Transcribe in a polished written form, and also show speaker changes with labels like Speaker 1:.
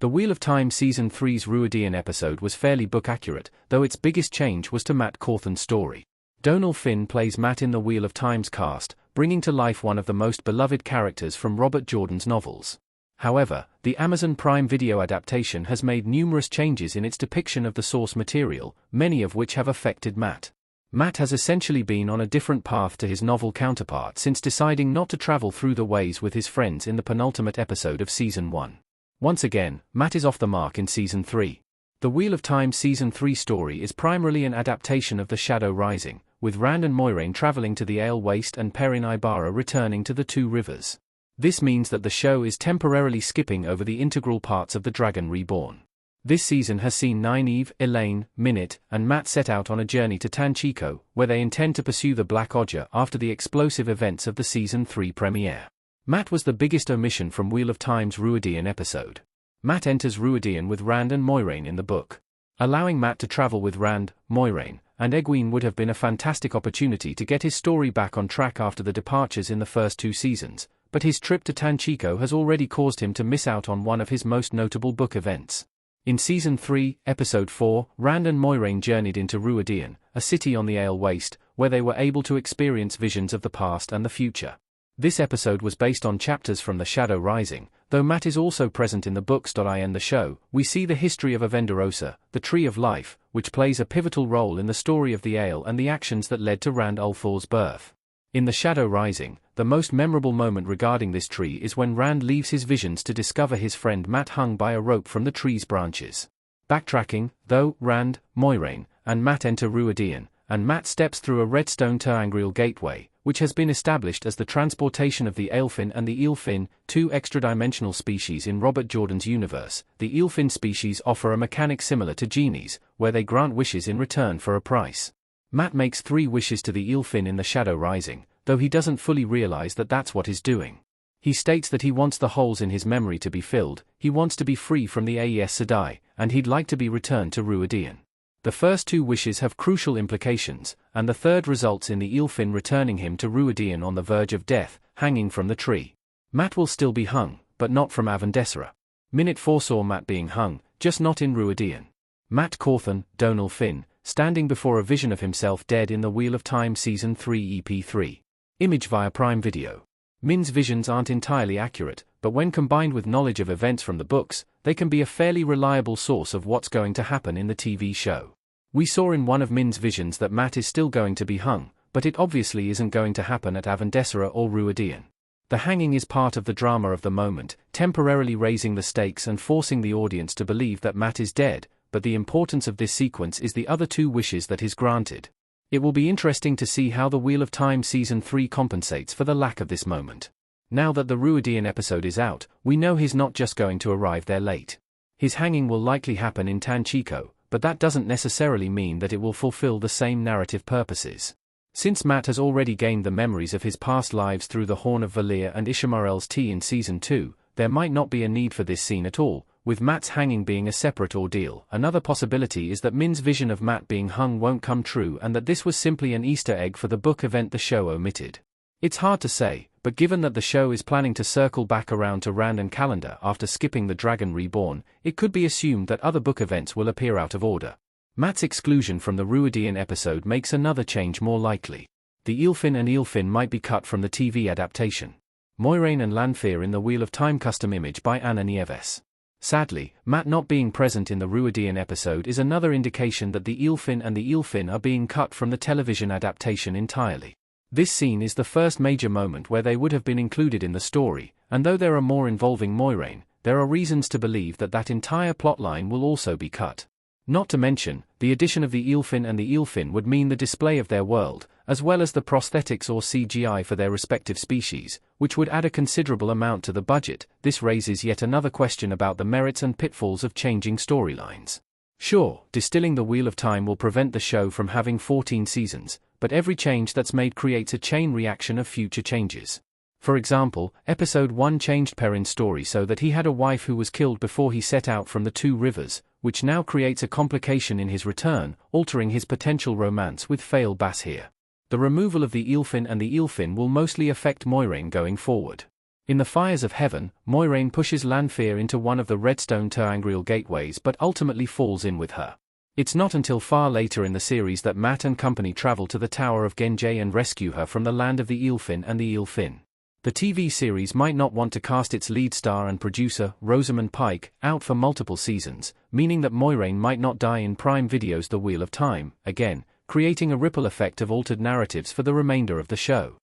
Speaker 1: The Wheel of Time Season 3's Rhuidean episode was fairly book-accurate, though its biggest change was to Matt Cawthon's story. Domhnall Finn plays Matt in the Wheel of Time's cast, bringing to life one of the most beloved characters from Robert Jordan's novels. However, the Amazon Prime Video adaptation has made numerous changes in its depiction of the source material, many of which have affected Matt. Matt has essentially been on a different path to his novel counterpart since deciding not to travel through the ways with his friends in the penultimate episode of Season 1. Once again, Matt is off the mark in Season 3. The Wheel of Time Season 3 story is primarily an adaptation of The Shadow Rising, with Rand and Moiraine traveling to the Ale Waste and Perrin Ibarra returning to the Two Rivers. This means that the show is temporarily skipping over the integral parts of The Dragon Reborn. This season has seen Nynaeve, Elaine, Minute, and Matt set out on a journey to Tanchico, where they intend to pursue the Black Odger after the explosive events of the Season 3 premiere. Matt was the biggest omission from Wheel of Time's Rhuidean episode. Matt enters Rhuidean with Rand and Moiraine in the book. Allowing Matt to travel with Rand, Moiraine, and Egwene would have been a fantastic opportunity to get his story back on track after the departures in the first 2 seasons, but his trip to Tanchico has already caused him to miss out on one of his most notable book events. In Season 3, Episode 4, Rand and Moiraine journeyed into Rhuidean, a city on the Ale Waste, where they were able to experience visions of the past and the future. This episode was based on chapters from The Shadow Rising, though Matt is also present in the books. In the show, we see the history of Avendarosa, the Tree of Life, which plays a pivotal role in the story of the Ale and the actions that led to Rand Ulthor's birth. In The Shadow Rising, the most memorable moment regarding this tree is when Rand leaves his visions to discover his friend Matt hung by a rope from the tree's branches. Backtracking, though, Rand, Moiraine, and Matt enter Rhuidean, and Matt steps through a redstone terangrial gateway, which has been established as the transportation of the Aelfin and the Eelfin, 2 extra-dimensional species in Robert Jordan's universe. The Eelfin species offer a mechanic similar to genies, where they grant wishes in return for a price. Matt makes 3 wishes to the Eelfin in The Shadow Rising, though he doesn't fully realize that that's what he's doing. He states that he wants the holes in his memory to be filled, he wants to be free from the Aes Sedai, and he'd like to be returned to Rhuidean. The first 2 wishes have crucial implications, and the third results in the Eelfin returning him to Rhuidean on the verge of death, hanging from the tree. Matt will still be hung, but not from Avendesera. Minute foresaw Matt being hung, just not in Rhuidean. Matt Cawthon, Domhnall Finn, standing before a vision of himself dead in the Wheel of Time Season 3 EP3. Image via Prime Video. Min's visions aren't entirely accurate, but when combined with knowledge of events from the books, they can be a fairly reliable source of what's going to happen in the TV show. We saw in one of Min's visions that Matt is still going to be hung, but it obviously isn't going to happen at Avendesera or Rhuidean. The hanging is part of the drama of the moment, temporarily raising the stakes and forcing the audience to believe that Matt is dead, but the importance of this sequence is the other 2 wishes that he's granted. It will be interesting to see how the Wheel of Time Season 3 compensates for the lack of this moment. Now that the Rhuidean episode is out, we know he's not just going to arrive there late. His hanging will likely happen in Tanchico, but that doesn't necessarily mean that it will fulfill the same narrative purposes. Since Matt has already gained the memories of his past lives through the Horn of Valir and Ishamael's tea in Season 2, there might not be a need for this scene at all, with Matt's hanging being a separate ordeal. Another possibility is that Min's vision of Matt being hung won't come true and that this was simply an Easter egg for the book event the show omitted. It's hard to say, but given that the show is planning to circle back around to Rand and Calendar after skipping The Dragon Reborn, it could be assumed that other book events will appear out of order. Matt's exclusion from the Rhuidean episode makes another change more likely. The Eelfin and Eelfin might be cut from the TV adaptation. Moiraine and Lanfear in the Wheel of Time custom image by Anna Nieves. Sadly, Matt not being present in the Rhuidean episode is another indication that the Eelfin and the Eelfin are being cut from the television adaptation entirely. This scene is the first major moment where they would have been included in the story, and though there are more involving Moiraine, there are reasons to believe that that entire plotline will also be cut. Not to mention, the addition of the Eelfin and the Eelfin would mean the display of their world, as well as the prosthetics or CGI for their respective species, which would add a considerable amount to the budget. This raises yet another question about the merits and pitfalls of changing storylines. Sure, distilling the Wheel of Time will prevent the show from having 14 seasons, but every change that's made creates a chain reaction of future changes. For example, Episode 1 changed Perrin's story so that he had a wife who was killed before he set out from the Two Rivers, which now creates a complication in his return, altering his potential romance with Fael Basir. The removal of the Eelfin and the Eelfin will mostly affect Moiraine going forward. In The Fires of Heaven, Moiraine pushes Lanfear into one of the redstone ter'angreal gateways but ultimately falls in with her. It's not until far later in the series that Matt and company travel to the Tower of Genjay and rescue her from the land of the Eelfin and the Eelfin. The TV series might not want to cast its lead star and producer, Rosamund Pike, out for multiple seasons, meaning that Moiraine might not die in Prime Video's The Wheel of Time, again, creating a ripple effect of altered narratives for the remainder of the show.